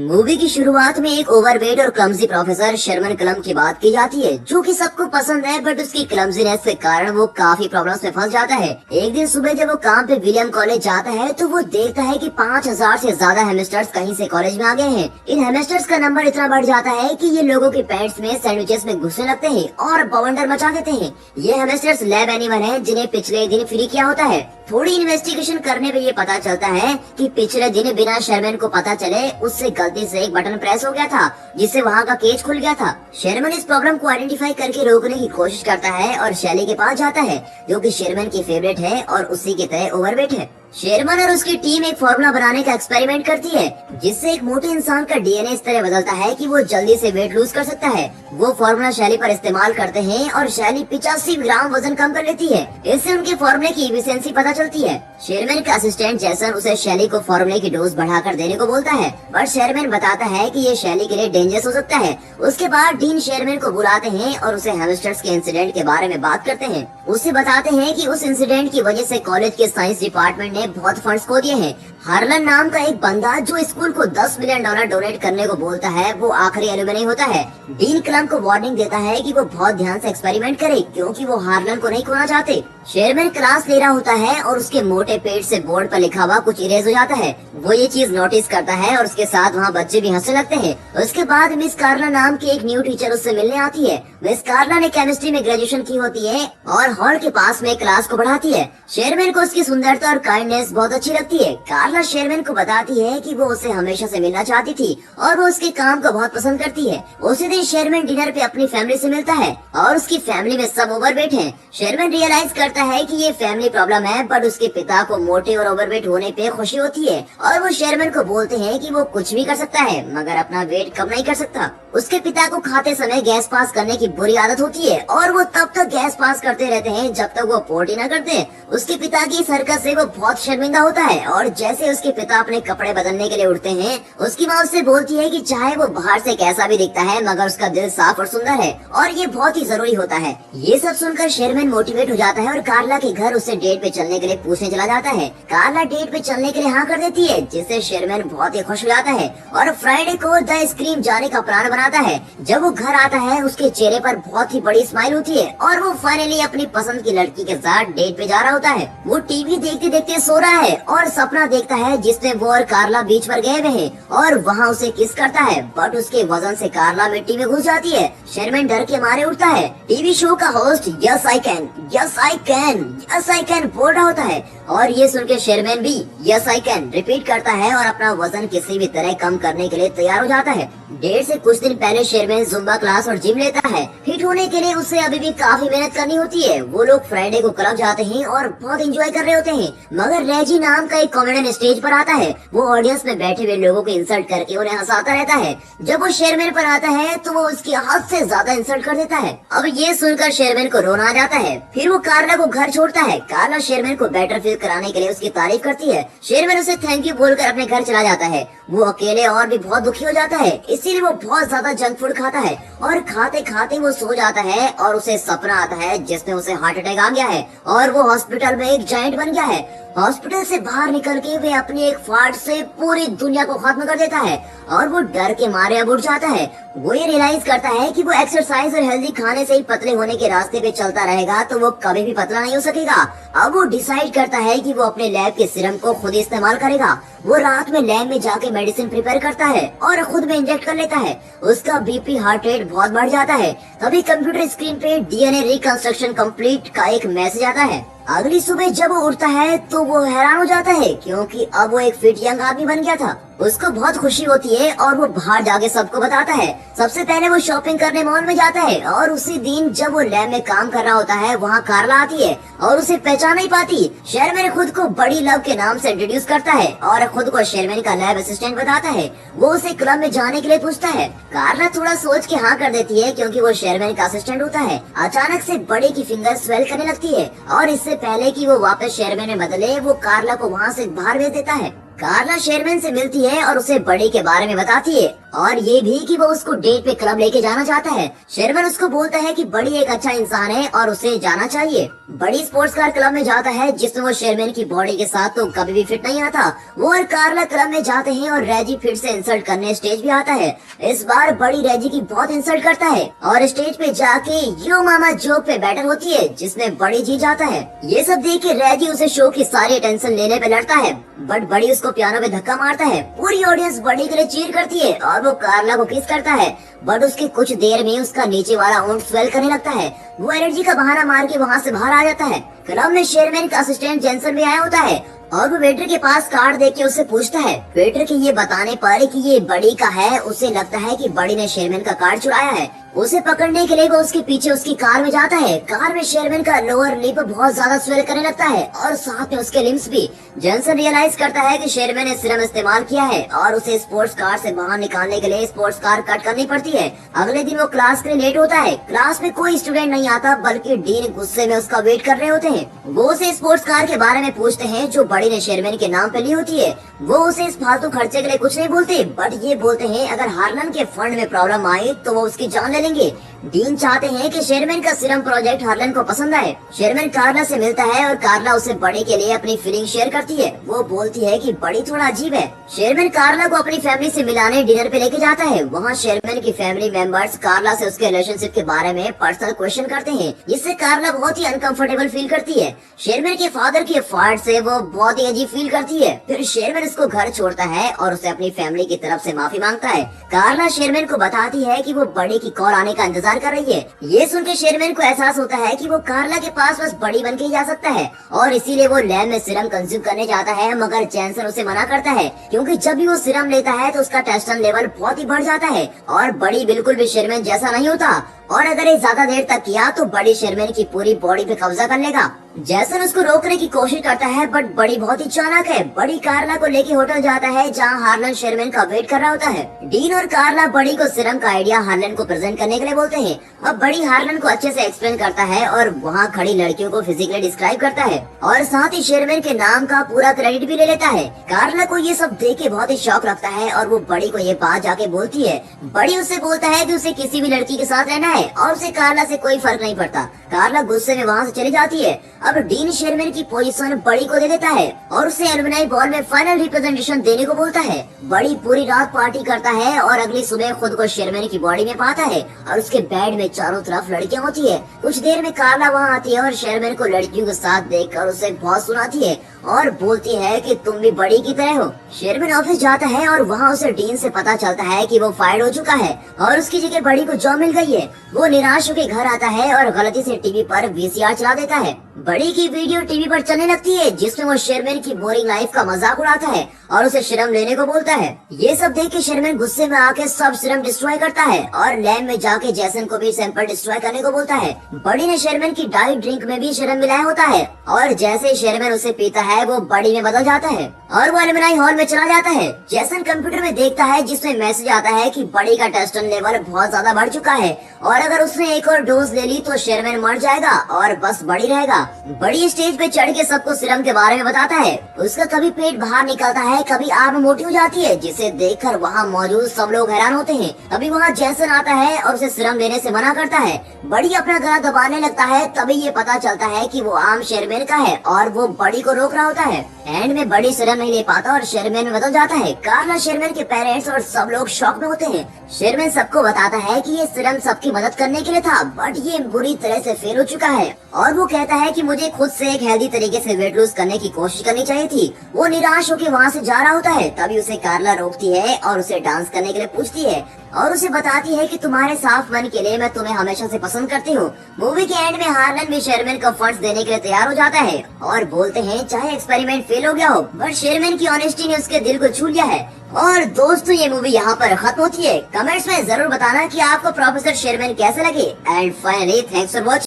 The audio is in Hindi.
मूवी की शुरुआत में एक ओवरवेट और क्लमजी प्रोफेसर शर्मन कलम की बात की जाती है, जो कि सबको पसंद है, बट उसकी क्लमजीनेस के कारण वो काफी प्रॉब्लम्स में फंस जाता है। एक दिन सुबह जब वो काम पे विलियम कॉलेज जाता है तो वो देखता है कि 5000 से ज्यादा हेमस्टर्स कहीं से कॉलेज में आ गए हैं। इन हेमस्टर्स का नंबर इतना बढ़ जाता है कि ये लोगों के पैंट्स में सैंडविचेस में घुसने लगते हैं और बवंडर मचा देते हैं। ये हेमस्टर्स लैब एनिमल हैं, जिन्हें पिछले दिन फ्री किया होता है। थोड़ी इन्वेस्टिगेशन करने पे ये पता चलता है कि पिछले दिन बिना शर्मन को पता चले उससे गलती से एक बटन प्रेस हो गया था, जिससे वहाँ का केज खुल गया था। शर्मन इस प्रॉब्लम को आइडेंटिफाई करके रोकने की कोशिश करता है और शैली के पास जाता है, जो कि शर्मन की फेवरेट है और उसी की तरह ओवरवेट है। शेरमन और उसकी टीम एक फॉर्मूला बनाने का एक्सपेरिमेंट करती है, जिससे एक मोटे इंसान का डीएनए इस तरह बदलता है कि वो जल्दी से वेट लूज कर सकता है। वो फॉर्मूला शैली पर इस्तेमाल करते हैं और शैली 85 ग्राम वजन कम कर लेती है। इससे उनके फॉर्मूले की एफिशिएंसी पता चलती है। शेरमैन का असिस्टेंट जैसन उसे शैली को फॉर्मूले की डोज बढ़ाकर देने को बोलता है, बट शेरमैन बताता है कि ये शैली के लिए डेंजरस हो सकता है। उसके बाद डीन शेरमैन को बुलाते हैं और उसे हेमस्टर्स के इंसिडेंट के बारे में बात करते हैं। उसे बताते हैं कि उस इंसिडेंट की वजह से कॉलेज के साइंस डिपार्टमेंट ने बहुत फंड्स खो दिए हैं। हार्लन नाम का एक बंदा जो स्कूल को $10 मिलियन डोनेट करने को बोलता है, वो आखिरी एलुमनी होता है। डीन क्लम को वार्निंग देता है कि वो बहुत ध्यान से एक्सपेरिमेंट करे, क्योंकि वो हार्लन को नहीं खोना चाहते। शेरमैन क्लास ले रहा होता है और उसके मोटे पेट से बोर्ड पर लिखा हुआ कुछ इरेज हो जाता है। वो ये चीज नोटिस करता है और उसके साथ वहाँ बच्चे भी हंसने लगते हैं। उसके बाद मिस कार्ला नाम की एक न्यू टीचर उससे मिलने आती है। मिस कार्ला ने केमिस्ट्री में ग्रेजुएशन की होती है और हॉल के पास में क्लास को बढ़ाती है। शेरमैन को उसकी सुंदरता और काइंडनेस बहुत अच्छी लगती है। कार्ला शेरमैन को बताती है कि वो उससे हमेशा से मिलना चाहती थी और वो उसके काम को बहुत पसंद करती है। उसी दिन शेरमैन डिनर पे अपनी फैमिली से मिलता है और उसकी फैमिली में सब ओवरवेट हैं। शेरमैन रियलाइज करता है कि ये फैमिली प्रॉब्लम है, बट उसके पिता को मोटे और ओवरवेट होने पे खुशी होती है और वो शेरमैन को बोलते हैं कि वो कुछ भी कर सकता है, मगर अपना वेट कम नहीं कर सकता। उसके पिता को खाते समय गैस पास करने की बुरी आदत होती है और वो तब तक गैस पास करते रहते हैं जब तक वो पोटी न करते। उसके पिता की इस हरकत से वो बहुत शर्मिंदा होता है और जैसे उसके पिता अपने कपड़े बदलने के लिए उठते हैं, उसकी माँ उससे बोलती है कि चाहे वो बाहर से कैसा भी दिखता है, मगर उसका दिल साफ और सुंदर है और ये बहुत ही जरूरी होता है। ये सब सुनकर शेरमैन मोटिवेट हो जाता है और कार्ला के घर उससे डेट पे चलने के लिए पूछने चला जाता है। कार्ला डेट पे चलने के लिए हाँ कर देती है, जिससे शेरमैन बहुत ही खुश हो जाता है और फ्राइडे को द स्क्रीम जाने का प्लान बनाता है। जब वो घर आता है, उसके चेहरे पर बहुत ही बड़ी स्माइल होती है और वो फाइनली अपनी पसंद की लड़की के साथ डेट पे जा रहा होता है। वो टीवी देखते देखते सो रहा है और सपना देखता है जिसमें वो और कार्ला बीच पर गए हुए हैं और वहाँ उसे किस करता है, बट उसके वजन से कार्ला मिट्टी में घुस जाती है। शेरमैन डर के मारे उठता है। टीवी शो का host yes I can, yes I can, yes I can बोल रहा होता है और ये सुन के शेरमैन भी यस आई कैन रिपीट करता है और अपना वजन किसी भी तरह कम करने के लिए तैयार हो जाता है। डेट से कुछ दिन पहले शेरमैन जुम्बा क्लास और जिम लेता है। फिट होने के लिए उसे अभी भी काफी मेहनत करनी होती है। वो लोग फ्राइडे को क्लब जाते हैं और बहुत एंजॉय कर रहे होते हैं, मगर रेजी नाम का एक कॉमेडियन स्टेज पर आता है। वो ऑडियंस में बैठे हुए लोगों को इंसल्ट करके उन्हें हंसाता रहता है। जब वो शेरमैन पर आता है तो वो उसकी हद से ज्यादा इंसल्ट कर देता है। अब ये सुनकर शेरमैन को रोना आ जाता है। फिर वो कार्ला को घर छोड़ता है। कार्ला शेरमैन को बेटर फील कराने के लिए उसकी तारीफ करती है। शेरमैन उसे थैंक यू बोलकर अपने घर चला जाता है। वो अकेले और भी बहुत दुखी हो जाता है, इसीलिए वो बहुत ज्यादा जंक फूड खाता है और खाते खाते वो सो जाता है और उसे सपना आता है जिसमें उसे हार्ट अटैक आ गया है और वो हॉस्पिटल में एक जायंट बन गया है। हॉस्पिटल से बाहर निकल के वे अपनी एक फाड़ से पूरी दुनिया को खत्म कर देता है और वो डर के मारे अब उठ जाता है। वो ये रियलाइज करता है कि वो एक्सरसाइज और हेल्दी खाने से ही पतले होने के रास्ते पे चलता रहेगा तो वो कभी भी पतला नहीं हो सकेगा। अब वो डिसाइड करता है कि वो अपने लैब के सीरम को खुद इस्तेमाल करेगा। वो रात में लैब में जाके मेडिसिन प्रिपेयर करता है और खुद में इंजेक्ट कर लेता है। उसका बीपी हार्ट रेट बहुत बढ़ जाता है। तभी कंप्यूटर स्क्रीन पे डीएनए रिकंस्ट्रक्शन कंप्लीट का एक मैसेज आता है। अगली सुबह जब वो उठता है तो वो हैरान हो जाता है, क्योंकि अब वो एक फिट यंग आदमी बन गया था। उसको बहुत खुशी होती है और वो बाहर जाके सबको बताता है। सबसे पहले वो शॉपिंग करने मॉल में जाता है और उसी दिन जब वो लैब में काम कर रहा होता है, वहाँ कार्ला आती है और उसे पहचान नहीं पाती। शेरमैन खुद को बड़ी लव के नाम से इंट्रोड्यूस करता है और खुद को शेरमैन का लैब असिस्टेंट बताता है। वो उसे क्लब में जाने के लिए पूछता है। कार्ला थोड़ा सोच के हाँ कर देती है, क्योंकि वो शेरमैन का असिस्टेंट होता है। अचानक से बड़े की फिंगर स्वेल करने लगती है और इससे पहले कि वो वापस शेरमैन में बदले, वो कार्ला को वहाँ से बाहर भेज देता है। कार्ला शेरमैन से मिलती है और उसे बड़ी के बारे में बताती है और ये भी कि वो उसको डेट पे क्लब लेके जाना चाहता है। शेरमैन उसको बोलता है कि बड़ी एक अच्छा इंसान है और उसे जाना चाहिए। बड़ी स्पोर्ट्स कार क्लब में जाता है जिसमें वो शेरमैन की बॉडी के साथ तो कभी भी फिट नहीं आता। वो और कार्ला क्लब में जाते हैं और रेजी फिर से इंसल्ट करने स्टेज पे आता है। इस बार बड़ी रेजी की बहुत इंसल्ट करता है और स्टेज पे जाके यो मामा जोक पे बैटर होती है जिसमें बड़ी जीत जाता है। ये सब देख के रेजी उसे शो की सारी टेंशन लेने पे लड़ता है बट बड़ी उसको पियानो पे धक्का मारता है। पूरी ऑडियंस बड़ी के लिए चीयर करती है और वो कार्ला को किस करता है बट उसके कुछ देर में उसका नीचे वाला ऊंट स्वेल करने लगता है। वो एनर्जी का बहाना मार के वहाँ से बाहर आ जाता है। क्लब में शेरमैन का असिस्टेंट जेंसन भी आया होता है और वो वेटर के पास कार्ड देके उससे पूछता है। वेटर के ये बताने पर कि ये बड़ी का है उसे लगता है कि बड़ी ने शेरमैन का कार्ड चुराया है। उसे पकड़ने के लिए वो उसके पीछे उसकी कार में जाता है। कार में शेरमैन का लोअर लिप बहुत ज्यादा स्वेल करने लगता है और साथ में उसके लिम्स भी। जेंसन रियलाइज करता है कि शेरमैन ने सीरम इस्तेमाल किया है और उसे स्पोर्ट्स कार से बाहर निकालने के लिए स्पोर्ट्स कार कट करनी पड़ती है। अगले दिन वो क्लास के लिए लेट होता है। क्लास में कोई स्टूडेंट नहीं आता बल्कि डीन गुस्से में उसका वेट कर रहे होते हैं। वो उसे स्पोर्ट्स कार के बारे में पूछते हैं जो बड़ी ने शेरमैन के नाम पे ली होती है। वो उसे इस फालतू खर्चे के लिए कुछ नहीं बोलते बट ये बोलते हैं अगर हार्लन के फंड में प्रॉब्लम आई तो वो उसकी जान ले लेंगे। डीन चाहते हैं कि शेरमैन का सीरम प्रोजेक्ट हार्लन को पसंद आए। शेरमैन कार्ला से मिलता है और कार्ला उसे बड़ी के लिए अपनी फीलिंग शेयर करती है। वो बोलती है कि बड़ी थोड़ा अजीब है। शेरमैन कार्ला को अपनी फैमिली से मिलाने डिनर पे लेके जाता है। वहाँ शेरमैन की फैमिली मेंबर्स कार्ला से उसके रिलेशनशिप के बारे में पर्सनल क्वेश्चन करते हैं जिससे कार्ला बहुत ही अनकंफर्टेबल फील करती है। शेरमैन के फादर के फाड़ से वो बहुत ही अजीब फील करती है। फिर शेरमैन उसको घर छोड़ता है और उसे अपनी फैमिली की तरफ से माफी मांगता है। कार्ला शेरमैन को बताती है कि वो बड़ी की कॉल आने का इंतजार कर रही है। ये सुनकर शेरमैन को एहसास होता है कि वो कार्ला के पास बस बड़ी बन के ही जा सकता है और इसीलिए वो लैब में सीरम कंज्यूम करने जाता है मगर जेंसन उसे मना करता है क्योंकि जब भी वो सीरम लेता है तो उसका टेस्टोस्टेरोन लेवल बहुत ही बढ़ जाता है और बड़ी बिल्कुल भी शेरमैन जैसा नहीं होता और अगर ये ज्यादा देर तक किया तो बड़ी शेरमैन की पूरी बॉडी पे कब्जा कर लेगा। जैसन उसको रोकने की कोशिश करता है बट बड़ी बहुत ही चालाक है। बड़ी कार्ला को लेके होटल जाता है जहाँ हार्लन शेरमैन का वेट कर रहा होता है। डीन और कार्ला बड़ी को सीरम का आइडिया हार्लन को प्रेजेंट करने के लिए बोलते हैं। अब बड़ी हार्लन को अच्छे से एक्सप्लेन करता है और वहाँ खड़ी लड़कियों को फिजिकली डिस्क्राइब करता है और साथ ही शेरमैन के नाम का पूरा क्रेडिट भी ले लेता है। कार्ला को ये सब देख के बहुत ही शौक लगता है और वो बड़ी को ये बात जाके बोलती है। बड़ी उससे बोलता है कि उसे किसी भी लड़की के साथ रहना है और उसे कार्ला से कोई फर्क नहीं पड़ता। कार्ला गुस्से में वहाँ से चली जाती है। अब डीन शेरमैन की पोजीशन बड़ी को दे देता है और उसे एलुमनाई बॉल में फाइनल रिप्रेजेंटेशन देने को बोलता है। बड़ी पूरी रात पार्टी करता है और अगली सुबह खुद को शेरमैन की बॉडी में पाता है और उसके बेड में चारों तरफ लड़कियां होती है। कुछ देर में कार्ला वहाँ आती है और शेरमैन को लड़कियों के साथ देखकर उसे बहुत सुनाती है और बोलती है कि तुम भी बड़ी की तरह हो। शेरमैन ऑफिस जाता है और वहाँ उसे डीन से पता चलता है कि वो फायर हो चुका है और उसकी जगह बड़ी को जॉब मिल गई है। वो निराश होकर घर आता है और गलती से टीवी पर वीसीआर चला देता है। बड़ी की वीडियो टीवी पर चलने लगती है जिसमें वो शेरमैन की बोरिंग लाइफ का मजाक उड़ाता है और उसे सीरम लेने को बोलता है। ये सब देख के शेरमैन गुस्से में आके सब सीरम डिस्ट्रॉय करता है और लैब में जाके जेसन को भी सैंपल डिस्ट्रॉय करने को बोलता है। बड़ी ने शेरमैन की डाइट ड्रिंक में भी सीरम मिलाया होता है और जैसे शेरमैन उसे पीता है वो बड़ी में बदल जाता है और वो एलुमनाई हॉल में चला जाता है। जेसन कंप्यूटर में देखता है जिसमें मैसेज आता है कि बड़ी का टेस्टोस्टेरोन लेवल बहुत ज्यादा बढ़ चुका है और अगर उसने एक और डोज ले ली तो शेरमैन मर जाएगा और बस बड़ी रहेगा। बड़ी स्टेज पे चढ़ के सबको सीरम के बारे में बताता है। उसका कभी पेट बाहर निकलता है कभी आर्म मोटी हो जाती है जिसे देखकर वहाँ मौजूद सब लोग हैरान होते हैं। तभी वहाँ जेसन आता है और उसे सीरम लेने से मना करता है। बड़ी अपना गला दबाने लगता है तभी ये पता चलता है कि वो आम शेरमैन का है और वो बड़ी को रोक रहा होता है। एंड में बड़ी सीरम नहीं ले पाता और शेरमैन में बदल जाता है। कार्ला शेरमैन के पेरेंट्स और सब लोग शॉक में होते हैं। शेरमैन सबको बताता है कि ये सीरम सबकी मदद करने के लिए था बट ये बुरी तरह से फेल हो चुका है और वो कहता है कि मुझे खुद से एक हेल्दी तरीके से वेट लूज करने की कोशिश करनी चाहिए थी। वो निराश होकर वहाँ से जा रहा होता है तभी उसे कार्ला रोकती है और उसे डांस करने के लिए पूछती है और उसे बताती है कि तुम्हारे साफ मन के लिए मैं तुम्हें हमेशा से पसंद करती हूँ। मूवी के एंड में हार्लन भी शेरमैन को फंड्स देने के लिए तैयार हो जाता है और बोलते हैं चाहे एक्सपेरिमेंट फेल हो गया हो बट शेरमैन की ऑनेस्टी ने उसके दिल को छू लिया है। और दोस्तों ये मूवी यहाँ पर खत्म होती है। कमेंट्स में जरूर बताना कि आपको प्रोफेसर शेरमैन कैसे लगे and finally thanks for watching.